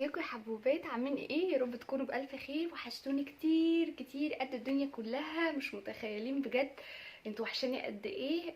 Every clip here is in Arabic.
ازيكم يا حبوبات؟ عاملين ايه؟ يا رب تكونوا بالف خير. وحشتوني كتير كتير قد الدنيا كلها، مش متخيلين بجد انتوا وحشاني قد ايه.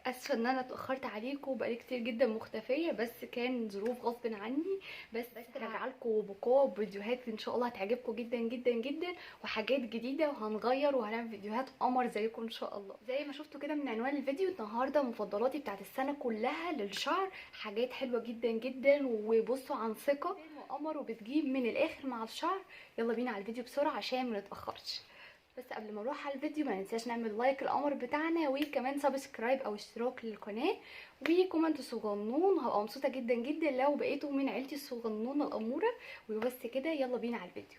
اسفه ان انا اتاخرت عليكم، بقالي كتير جدا مختفيه، بس كان ظروف غصب عني. بس راجعه لكم بقوه بفيديوهات ان شاء الله هتعجبكم جدا جدا جدا، وحاجات جديده، وهنغير وهنعمل فيديوهات قمر زيكم ان شاء الله. زي ما شفتوا كده من عنوان الفيديو، النهارده مفضلاتي بتاعت السنه كلها للشعر، حاجات حلوه جدا جدا. وبصوا عن ثقه قمر وبتجيب من الاخر مع الشعر. يلا بينا على الفيديو بسرعه عشان ما نتاخرش. بس قبل ما نروح على الفيديو ما ننساش نعمل لايك القمر بتاعنا، وكمان سبسكرايب او اشتراك للقناه، وكومنت صغنون. هبقى مبسوطه جدا جدا لو بقيتوا من عيلتي الصغنونه الاموره. وبس كده يلا بينا على الفيديو.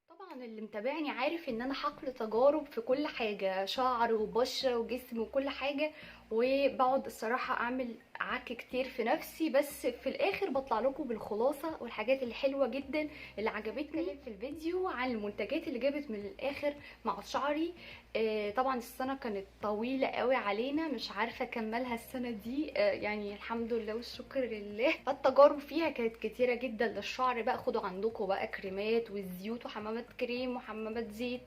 طبعا اللي متابعني عارف ان انا حقل تجارب في كل حاجه، شعر وبشره وجسم وكل حاجه، وبقعد الصراحه اعمل عك كتير في نفسي، بس في الاخر بطلع لكم بالخلاصه والحاجات الحلوه جدا اللي عجبتني في الفيديو عن المنتجات اللي جابت من الاخر مع شعري. طبعا السنه كانت طويله قوي علينا، مش عارفه اكملها السنه دي، يعني الحمد لله والشكر لله. فالتجارب فيها كانت كتيره جدا للشعر. بقى خدوا عندكم بقى كريمات والزيوت وحمامات كريم وحمامات زيت،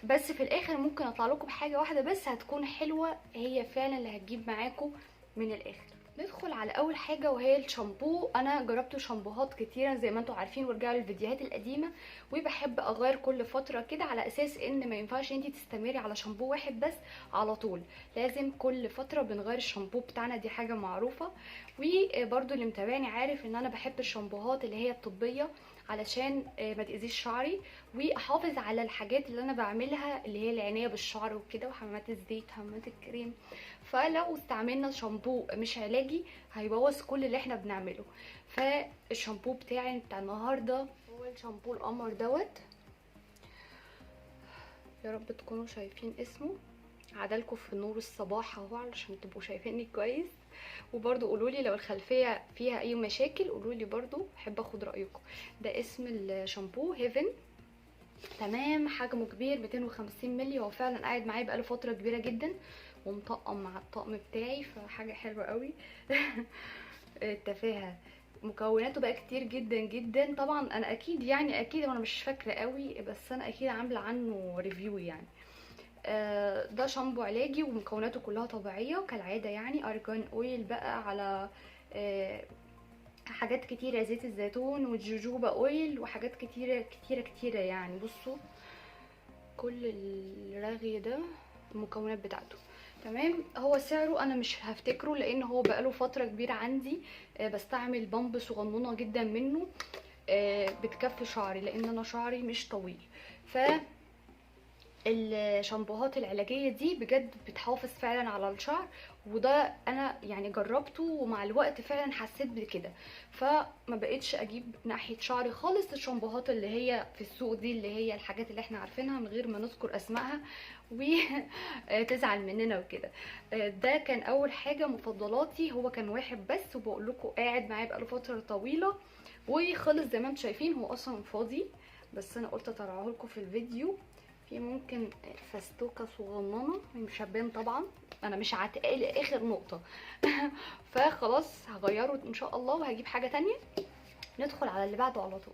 بس في الاخر ممكن اطلع لكم بحاجه واحده بس هتكون حلوه، هي فعلا اللي هتجيب معاكم من الاخر. ندخل على اول حاجه وهي الشامبو. انا جربت شامبوهات كتيره زي ما انتم عارفين، وارجعوا للفيديوهات القديمه. وبحب اغير كل فتره كده، على اساس ان ما ينفعش انتي تستمري على شامبو واحد بس على طول، لازم كل فتره بنغير الشامبو بتاعنا، دي حاجه معروفه. وبرده اللي متابعني عارف ان انا بحب الشامبوهات اللي هي الطبيه، علشان ما تاذيش شعري، واحافظ على الحاجات اللي انا بعملها اللي هي العنايه بالشعر وكده، وحمامات الزيت حمامات الكريم. فلو استعملنا شامبو مش علاجي هيبوظ كل اللي احنا بنعمله. فالشامبو بتاعي بتاع النهارده هو الشامبو القمر دوت. يا رب تكونوا شايفين اسمه، عدلكم في نور الصباح اهو علشان تبقوا شايفيني كويس. وبرده قولولي لو الخلفيه فيها اي مشاكل، قولولي برده، احب اخد رايكم. ده اسم الشامبو هيفن. تمام، حجمه كبير 250 مللي، هو فعلا قاعد معايا بقاله فتره كبيره جدا، ومطقم مع الطقم بتاعي، فحاجه حلوه قوي. التفاهه مكوناته بقى كتير جدا جدا. طبعا انا اكيد يعني اكيد وانا مش فاكره قوي، بس انا اكيد عامله عنه ريفيو يعني. ده شامبو علاجي ومكوناته كلها طبيعيه كالعاده، يعني ارجان اويل بقى، على حاجات كتيره، زيت الزيتون والجوجوبا اويل، وحاجات كتيره كتيره كتيره يعني. بصوا كل الرغي ده المكونات بتاعته. تمام، هو سعره انا مش هفتكره لان هو بقاله فتره كبيره عندي. بستعمل بامب صغنونه جدا منه، بتكفي شعري لان انا شعري مش طويل. ف الشامبوهات العلاجيه دي بجد بتحافظ فعلا على الشعر، وده انا يعني جربته، ومع الوقت فعلا حسيت بكده. فما بقتش اجيب ناحيه شعري خالص الشامبوهات اللي هي في السوق دي، اللي هي الحاجات اللي احنا عارفينها من غير ما نذكر اسمائها وتزعل مننا وكده. ده كان اول حاجه مفضلاتي، هو كان واحد بس، وبقول لكم قاعد معايا بقاله فتره طويله وخلص زي ما انتم شايفين. هو اصلا فاضي، بس انا قلت اطلعه لكم في الفيديو. في ممكن فستوكه صغننه مش هتبان طبعا، انا مش عاتقاه لاخر نقطه. فخلاص هغيره ان شاء الله وهجيب حاجه تانية. ندخل على اللي بعده على طول.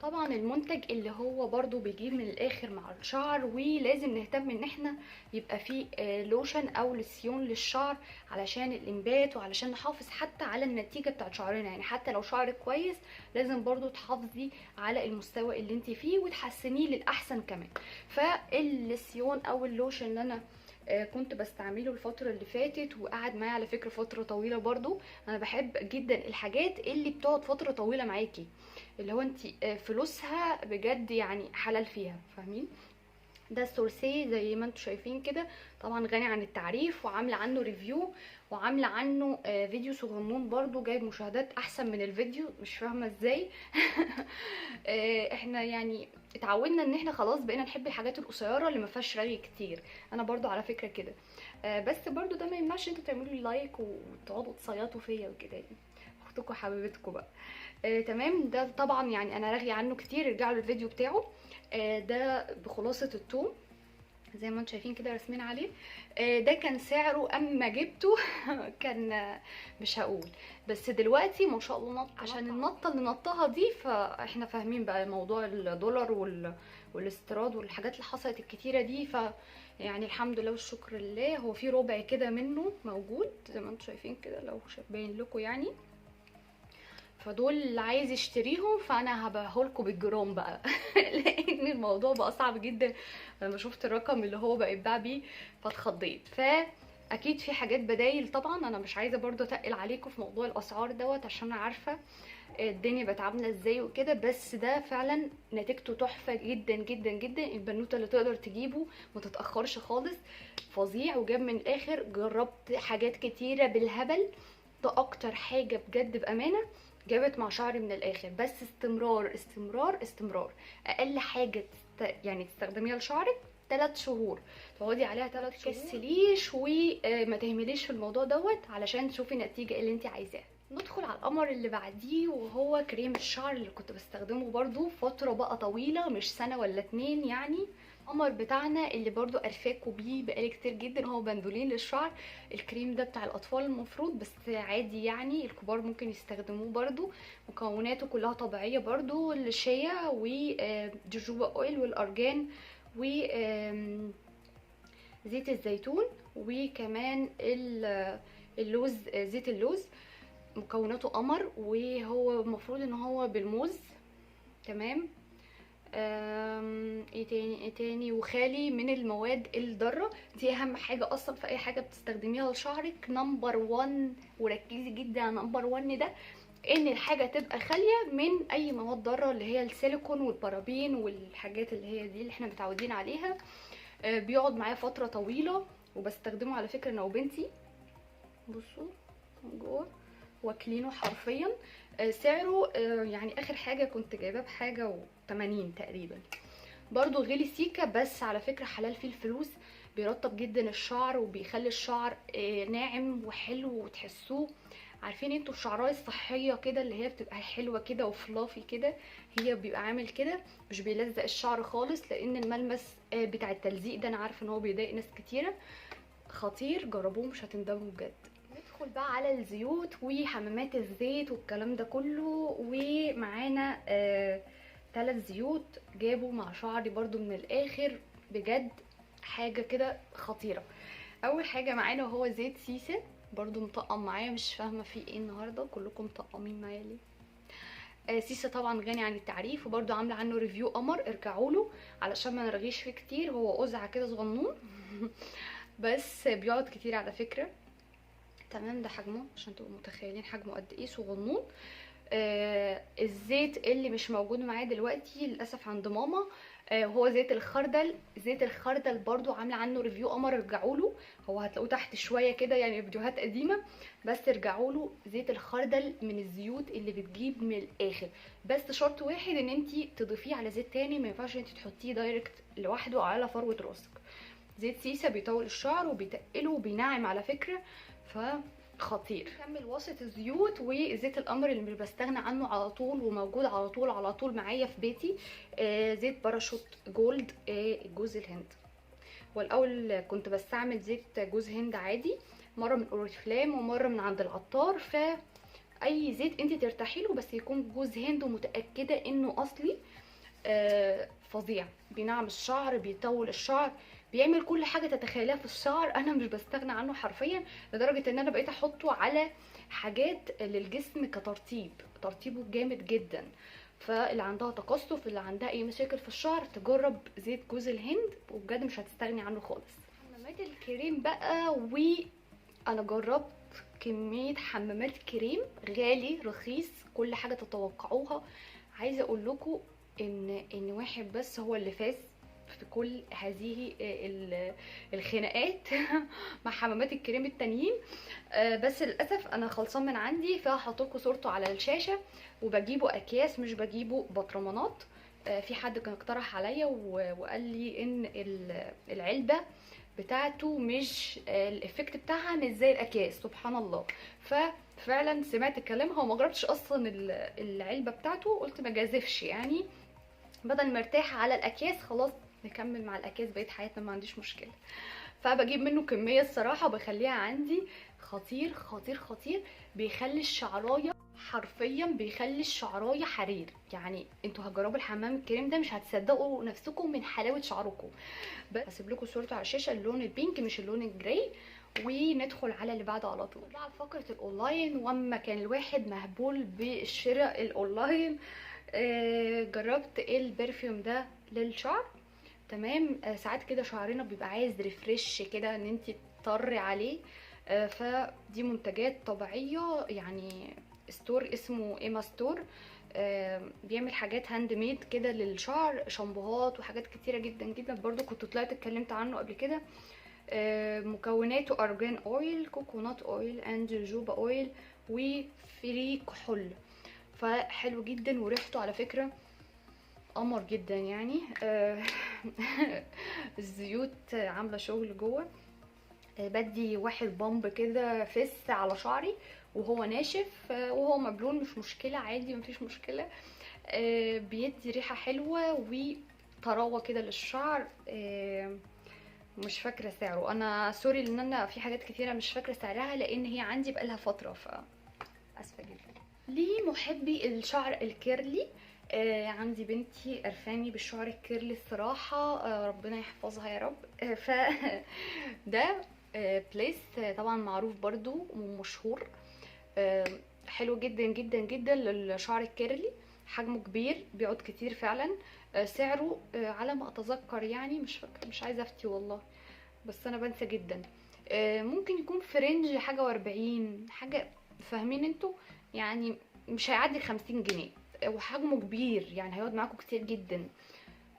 طبعا المنتج اللي هو برضو بيجيب من الاخر مع الشعر، ولازم نهتم ان احنا يبقى فيه لوشن او لسيون للشعر علشان الانبات، وعلشان نحافظ حتى على النتيجة بتاعت شعرنا. يعني حتى لو شعرك كويس لازم برضو تحافظي على المستوى اللي انت فيه وتحسنيه للاحسن كمان. فاللسيون او اللوشن اللي انا كنت بستعمله الفترة اللي فاتت، وقعد معايا على فكرة فترة طويلة برضو. انا بحب جدا الحاجات اللي بتقعد فترة طويلة معاكي، اللي هو انت فلوسها بجد يعني حلال فيها، فاهمين؟ ده السورسي زي ما انتم شايفين كده، طبعا غني عن التعريف، وعامله عنه ريفيو، وعامله عنه فيديو صغنون برضو جايب مشاهدات احسن من الفيديو، مش فاهمه ازاي. احنا يعني اتعودنا ان احنا خلاص بقينا نحب الحاجات القصيره اللي ما فيهاش رغي كتير. انا برضو على فكره كده، بس برضو ده ما يمنعش انتوا تعملوا لي لايك وتقعدوا تصيطوا فيا وكده يعني. اختكم حبيبتكم بقى. تمام، ده طبعا يعني انا راغي عنه كتير، ارجعوا للفيديو بتاعه. ده بخلاصه الثوم. زي ما انتم شايفين كده راسمين عليه. ده كان سعره اما جبته كان مش هقول، بس دلوقتي ما شاء الله نط عشان النطه اللي نطها دي، فاحنا فاهمين بقى موضوع الدولار والاستيراد والحاجات اللي حصلت الكتيره دي. يعني الحمد لله والشكر لله. هو في ربع كده منه موجود زي ما انتم شايفين كده، لو باين لكم يعني. فدول اللي عايز يشتريهم فانا هبيعهولكوا بالجرام بقى لان الموضوع بقى صعب جدا لما شفت الرقم اللي هو بقى يتباع بيه فاتخضيت. فاكيد في حاجات بدايل طبعا، انا مش عايزه برضو اتقل عليكم في موضوع الاسعار دوت عشان انا عارفه الدنيا بقت عامله ازاي وكده، بس ده فعلا نتيجته تحفه جدا جدا جدا. البنوته اللي تقدر تجيبه ما تتاخرش خالص، فظيع وجاب من الاخر. جربت حاجات كتيره بالهبل، ده اكتر حاجه بجد بامانه جابت مع شعري من الاخر. بس استمرار استمرار استمرار. اقل حاجه يعني تستخدميها لشعرك 3 شهور، تقعدي عليها 3 شهور، ما تكسليش وما تهمليش في الموضوع دوت علشان تشوفي النتيجه اللي انت عايزاها. ندخل على القمر اللي بعديه، وهو كريم الشعر اللي كنت بستخدمه برضو فتره بقى طويله، مش سنه ولا 2 يعني. القمر بتاعنا اللي برضو ارفاكوا بيه بقالي كتير جدا، هو بندولين للشعر. الكريم ده بتاع الاطفال المفروض، بس عادي يعني الكبار ممكن يستخدموه برضو. مكوناته كلها طبيعيه برضو، الشيا وجوجوبا اويل والارجان وزيت الزيتون، وكمان اللوز، زيت اللوز. مكوناته قمر، وهو المفروض ان هو بالموز. تمام. ايه تاني وخالي من المواد الضاره. دي اهم حاجه اصلا في اي حاجه بتستخدميها لشعرك، نمبر 1. وركزي جدا على نمبر 1 ده، ان الحاجه تبقى خاليه من اي مواد ضاره اللي هي السيليكون والبارابين والحاجات اللي هي دي اللي احنا متعودين عليها. بيقعد معايا فتره طويله، وبستخدمه على فكره انا وبنتي. بصوا من جوه واكلينه حرفيا. سعره يعني اخر حاجه كنت جايباه بحاجه و80 تقريبا، برضو غلي سيكا، بس على فكره حلال فيه الفلوس. بيرطب جدا الشعر وبيخلي الشعر ناعم وحلو، وتحسوه عارفين انتوا الشعرايه الصحيه كده اللي هي بتبقى حلوه كده وفلافي كده، هي بيبقى عامل كده، مش بيلزق الشعر خالص. لان الملمس بتاع التلزيق ده انا عارفه ان هو بيضايق ناس كتيره. خطير، جربوه مش هتندموا بجد. ندخل بقى على الزيوت وحمامات الزيت والكلام ده كله. ومعانا 3 زيوت جابوا مع شعري برضو من الاخر، بجد حاجه كده خطيره. اول حاجه معانا وهو زيت سيسه، برضو مطقم معايا، مش فاهمه فيه ايه النهارده، كلكم مطقمين معايا ليه؟ سيسه طبعا غني عن التعريف، وبرضو عامله عنه ريفيو قمر، ارجعوا له علشان ما نرغيش فيه كتير. هو قزعه كده صغنون بس بيقعد كتير على فكره. تمام، ده حجمه عشان تبقوا متخيلين حجمه قد ايه، صغنون. الزيت اللي مش موجود معايا دلوقتي للاسف عند ماما، هو زيت الخردل. زيت الخردل برضو عامله عنه ريفيو قمر، ارجعوا له، هو هتلاقوه تحت شويه كده يعني فيديوهات قديمه، بس ارجعوا له. زيت الخردل من الزيوت اللي بتجيب من الاخر، بس شرط واحد ان انت تضيفيه على زيت تاني، ما ينفعش انت تحطيه دايركت لوحده على فروه راسك. زيت سيسه بيطول الشعر وبيتقله وبينعم على فكره، فخطير. نكمل وسط الزيوت وزيت القمر اللي مش بستغنى عنه على طول، وموجود على طول على طول معايا في بيتي. زيت باراشوت جولد، جوز الهند. والاول كنت بستعمل زيت جوز هند عادي، مره من اوريفلام ومره من عند العطار. اي زيت انت ترتاحي له بس يكون جوز هند، ومتاكده انه اصلي. فظيع، بينعم الشعر، بيطول الشعر، بيعمل كل حاجه تتخيلها في الشعر. انا مش بستغنى عنه حرفيا، لدرجه ان انا بقيت احطه على حاجات للجسم كترطيب، ترطيبه جامد جدا. فاللي عندها تقصف، اللي عندها اي مشاكل في الشعر، تجرب زيت جوز الهند، وبجد مش هتستغني عنه خالص. حمامات الكريم بقى، وانا جربت كميه حمامات كريم، غالي رخيص كل حاجه تتوقعوها. عايزه اقول لكم ان واحد بس هو اللي فاز في كل هذه الخناقات مع حمامات الكريم التانيين. بس للاسف انا خلصان من عندي، فهحط لكم صورته على الشاشه. وبجيبه اكياس مش بجيبه بطرمانات. في حد كان اقترح عليا وقال لي ان العلبه بتاعته مش الافكت بتاعها مش زي الاكياس، سبحان الله. ففعلا سمعت الكلام، هو ما جربتش اصلا العلبه بتاعته، قلت ما جازفش يعني، بدل مرتاحه على الاكياس خلاص نكمل مع الاكياس بقيه حياتنا، ما عنديش مشكله. فبجيب منه كميه الصراحه بخليها عندي. خطير خطير خطير، بيخلي الشعرايه حرفيا بيخلي الشعرايه حرير. يعني انتوا هتجربوا الحمام الكريم ده مش هتصدقوا نفسكم من حلاوه شعركم. بس هسيب لكم صورته على الشاشه، اللون البينك مش اللون الجراي. وندخل على اللي بعده على طول على فقره الاونلاين. واما كان الواحد مهبول بالشراء الاونلاين، جربت البرفيوم ده للشعر. تمام. ساعات كده شعرنا بيبقى عايز ريفرش كده ان انت تطري عليه. فدي منتجات طبيعيه يعني. ستور اسمه ايما ستور، بيعمل حاجات هاند ميد كده للشعر، شامبوهات وحاجات كتيره جدا جدا. برضو كنت طلعت اتكلمت عنه قبل كده. مكوناته ارجان اويل، كوكونات اويل اند جوجوبا اويل وفري كحول. فحلو جدا وريحته على فكره قمر جدا يعني. الزيوت عامله شغل جوه. بدي واحد بامب كده فس على شعري وهو ناشف وهو مبلول، مش مشكله عادي مفيش مشكله. بيدي ريحه حلوه وطراوه كده للشعر. مش فاكره سعره، انا سوري ان انا في حاجات كتيره مش فاكره سعرها لان هي عندي بقالها فتره، اسفه جدا. لمحبي الشعر الكيرلي، عندي بنتي قرفاني بالشعر الكيرلي الصراحه. ربنا يحفظها يا رب. ف ده بليس طبعا معروف برضو ومشهور. حلو جدا جدا جدا للشعر الكيرلي. حجمه كبير، بيقعد كتير فعلا. سعره على ما اتذكر يعني مش فاكره، مش عايزه افتي والله بس انا بنسى جدا. ممكن يكون في رينج حاجه و40 حاجه، فاهمين انتوا يعني. مش هيعدي 50 جنيه. وحجمه كبير يعني هيقعد معاكم كتير جدا.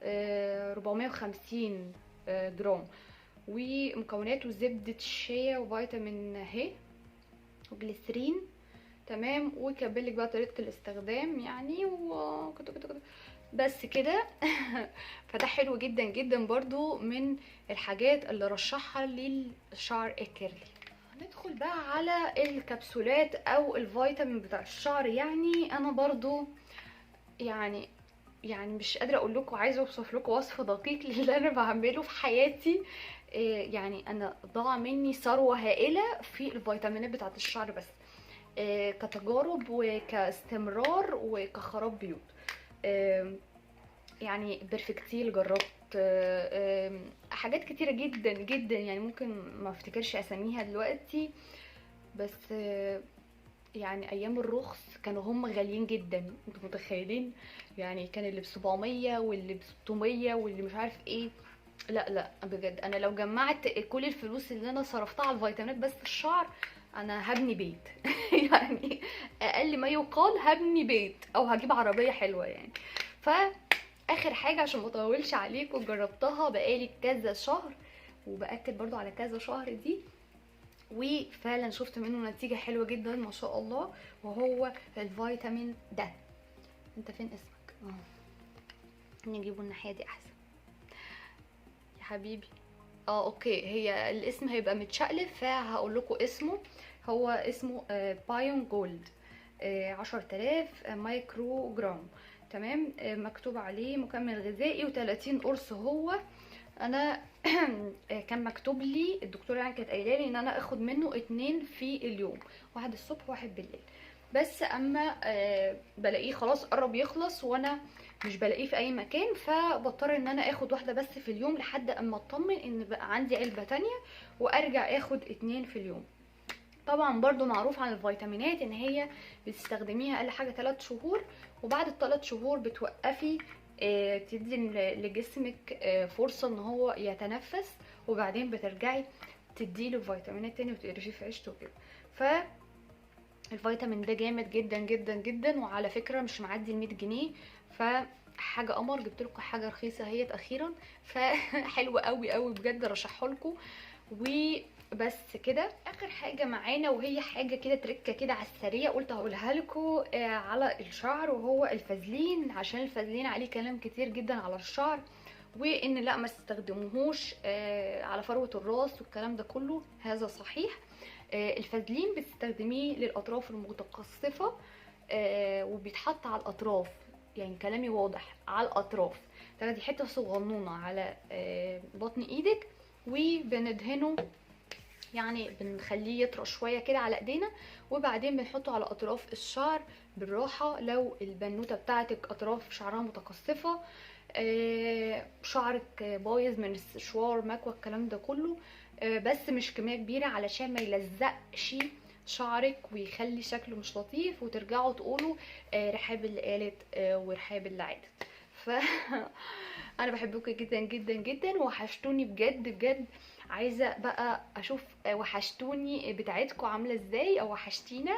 450 جرام. ومكوناته زبدة شيا وفيتامين ه وجليسرين. تمام. وكبلك بقى طريقة الاستخدام يعني وكده كده كده بس كده. فده حلو جدا جدا برضو من الحاجات اللي رشحها للشعر الكيرلي. ندخل بقى على الكبسولات او الفيتامين بتاع الشعر. يعني انا برضو يعني مش قادره اقول لكم، عايزه اوصف لكم وصف دقيق للي انا بعمله في حياتي. يعني انا ضاع مني ثروه هائله في الفيتامينات بتاعه الشعر بس. كتجارب وكاستمرار وكخراب بيوت. يعني بيرفكتيل جربت. حاجات كتيره جدا جدا يعني ممكن ما افتكرش اساميها دلوقتي. بس يعني ايام الرخص كانوا هم غاليين جدا، انتوا متخيلين؟ يعني كان اللي ب700 واللي ب600 واللي مش عارف ايه. لا لا بجد انا لو جمعت كل الفلوس اللي انا صرفتها على الفيتامينات بس في الشعر انا هبني بيت. يعني اقل ما يقال هبني بيت او هجيب عربيه حلوه يعني. فاخر حاجه عشان ما اطولش عليكم، جربتها بقالي كذا شهر وباكد برضو على كذا شهر دي، وفعلا شفت منه نتيجه حلوه جدا ما شاء الله. وهو الفيتامين ده. انت فين اسمك؟ نجيبه الناحيه دي احسن يا حبيبي. اوكي، هي الاسم هيبقى متشقلب فهقول لكم اسمه. هو اسمه بايون جولد. 10,000 مايكرو جرام. تمام. مكتوب عليه مكمل غذائي و30 قرص. هو انا كان مكتوب لي الدكتوره يعني كانت قايله لي ان انا اخد منه 2 في اليوم، واحد الصبح وواحد بالليل. بس اما بلاقيه خلاص قرب يخلص وانا مش بلاقيه في اي مكان، فبضطر ان انا اخد واحده بس في اليوم لحد اما اطمن ان بقى عندي علبه تانية وارجع اخد 2 في اليوم. طبعا برضو معروف عن الفيتامينات ان هي بتستخدميها اقل حاجه 3 شهور، وبعد ال3 شهور بتوقفي تدي لجسمك فرصه ان هو يتنفس، وبعدين بترجعي تديله فيتامينات تاني وتقرفيه في عيشته وكده. الفيتامين ده جامد جدا جدا جدا، وعلى فكره مش معدي ال100 جنيه. فحاجه قمر، جبت لكم حاجه رخيصه اهيت اخيرا. فحلوه قوي قوي بجد، رشحه لكم. وبس كده اخر حاجه معانا، وهي حاجه كده تركه كده على السريع قلت هقولها لكم على الشعر، وهو الفازلين. عشان الفازلين عليه كلام كتير جدا على الشعر، وان لا ما تستخدموهوش على فروه الراس والكلام ده كله. هذا صحيح. الفازلين بتستخدميه للاطراف المتقصفه، وبيتحط على الاطراف. يعني كلامي واضح، على الاطراف. تاخدي حته صغنونه على بطن ايدك وبندهنه، يعني بنخليه يطرى شويه كده على ايدينا، وبعدين بنحطه على اطراف الشعر بالراحه. لو البنوته بتاعتك اطراف شعرها متقصفه، شعرك بايظ من السشوار مكوى الكلام ده كله، بس مش كميه كبيره علشان ما يلزقش شعرك ويخلي شكله مش لطيف وترجعوا تقولوا رحاب اللي قالت ورحاب اللي عادت. ف انا بحبكم جدا جدا جدا، وحشتوني بجد بجد. عايزه بقى اشوف وحشتوني بتاعتكم عامله ازاي او وحشتينا.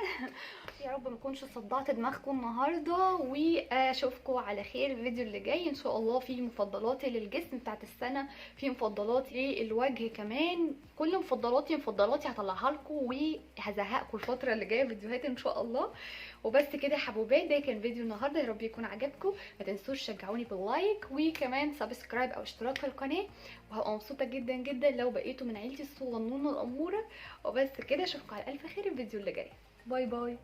يا رب ما اكونش صدعت دماغكم النهارده، واشوفكم على خير. الفيديو اللي جاي ان شاء الله فيه مفضلاتي للجسم بتاعت السنه، فيه مفضلاتي للوجه كمان، كل مفضلاتي هطلعها لكم وهزهقكم الفتره اللي جايه فيديوهات ان شاء الله. وبس كده يا حبوبات، ده كان فيديو النهارده، يا رب يكون عجبكم. ما تنسوش تشجعوني باللايك وكمان سبسكرايب او اشتراك في القناه، وهبقى مبسوطه جدا جدا لو بقيتوا من عيلتي الصغنونه الاموره. وبس كده، اشوفكم على الف خير الفيديو اللي جاي. باي باي.